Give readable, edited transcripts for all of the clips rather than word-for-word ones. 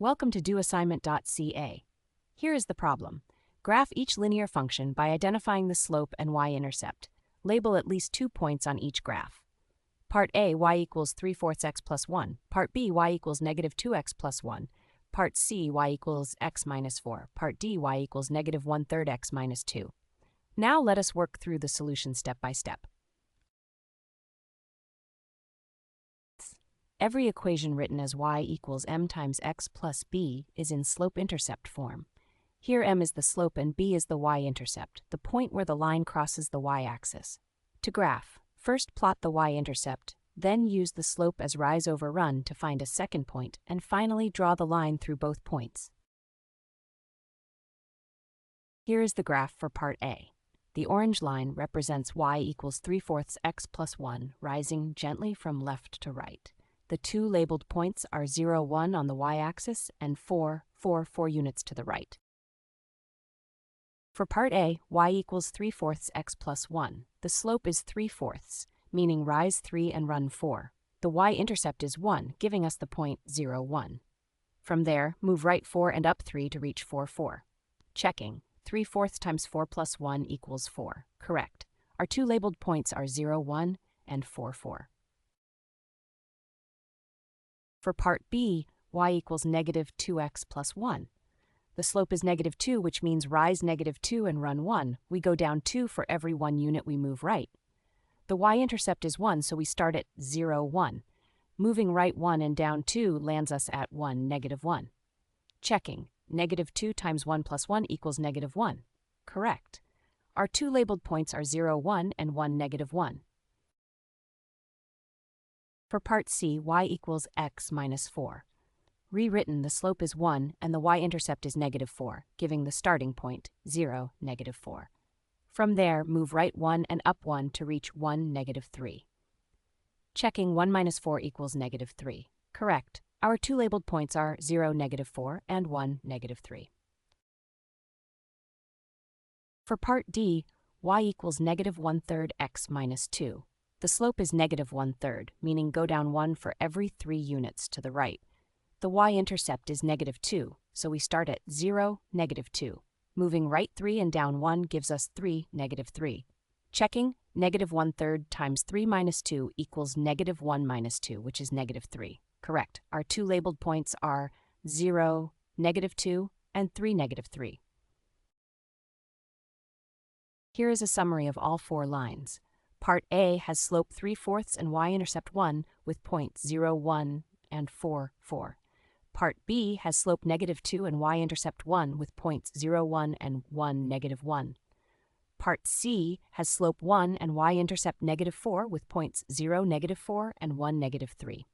Welcome to doassignment-ca. Here is the problem. Graph each linear function by identifying the slope and y-intercept. Label at least 2 points on each graph. Part A, y equals 3/4 x plus 1. Part B, y equals negative 2x plus 1. Part C, y equals x minus 4. Part D, y equals negative 1/3 x minus 2. Now let us work through the solution step by step. Every equation written as y equals m times x plus b is in slope-intercept form. Here m is the slope and b is the y-intercept, the point where the line crosses the y-axis. To graph, first plot the y-intercept, then use the slope as rise over run to find a second point, and finally draw the line through both points. Here is the graph for part A. The orange line represents y equals 3/4 x plus 1, rising gently from left to right. The two labeled points are 0, 1 on the y-axis and 4, 4, 4 units to the right. For part A, y equals 3/4 x plus 1. The slope is 3/4, meaning rise 3 and run 4. The y-intercept is 1, giving us the point 0, 1. From there, move right 4 and up 3 to reach 4, 4. Checking. 3/4 times 4 plus 1 equals 4. Correct. Our two labeled points are 0, 1 and 4, 4. For part B, y equals negative 2x plus 1. The slope is negative 2, which means rise negative 2 and run 1. We go down 2 for every 1 unit we move right. The y-intercept is 1, so we start at 0, 1. Moving right 1 and down 2 lands us at 1, negative 1. Checking. Negative 2 times 1 plus 1 equals negative 1. Correct. Our two labeled points are 0, 1 and 1, negative 1. For part C, y equals x minus 4. Rewritten, the slope is 1 and the y-intercept is negative 4, giving the starting point 0, negative 4. From there, move right 1 and up 1 to reach 1, negative 3. Checking 1 minus 4 equals negative 3. Correct. Our two labeled points are 0, negative 4 and 1, negative 3. For part D, y equals negative 1/3 x minus 2. The slope is negative 1/3, meaning go down 1 for every 3 units to the right. The y-intercept is negative 2, so we start at 0, negative 2. Moving right 3 and down 1 gives us 3, negative 3. Checking, negative 1/3 times 3 minus 2 equals negative 1 minus 2, which is negative 3. Correct. Our two labeled points are 0, negative 2, and 3, negative 3. Here is a summary of all 4 lines. Part A has slope 3/4 and y-intercept 1 with points 0, 1, and 4, 4. Part B has slope negative 2 and y-intercept 1 with points 0, 1, and 1, negative 1. Part C has slope 1 and y-intercept negative 4 with points 0, negative 4, and 1, negative 3.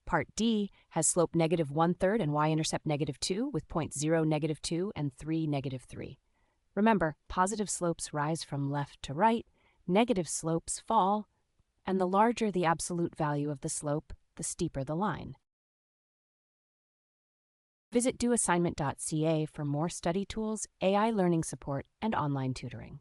Part D has slope negative 1/3 and y-intercept negative 2 with points 0, negative 2, and 3, negative 3. Remember, positive slopes rise from left to right, negative slopes fall, and the larger the absolute value of the slope, the steeper the line. Visit doassignment.ca for more study tools, AI learning support, and online tutoring.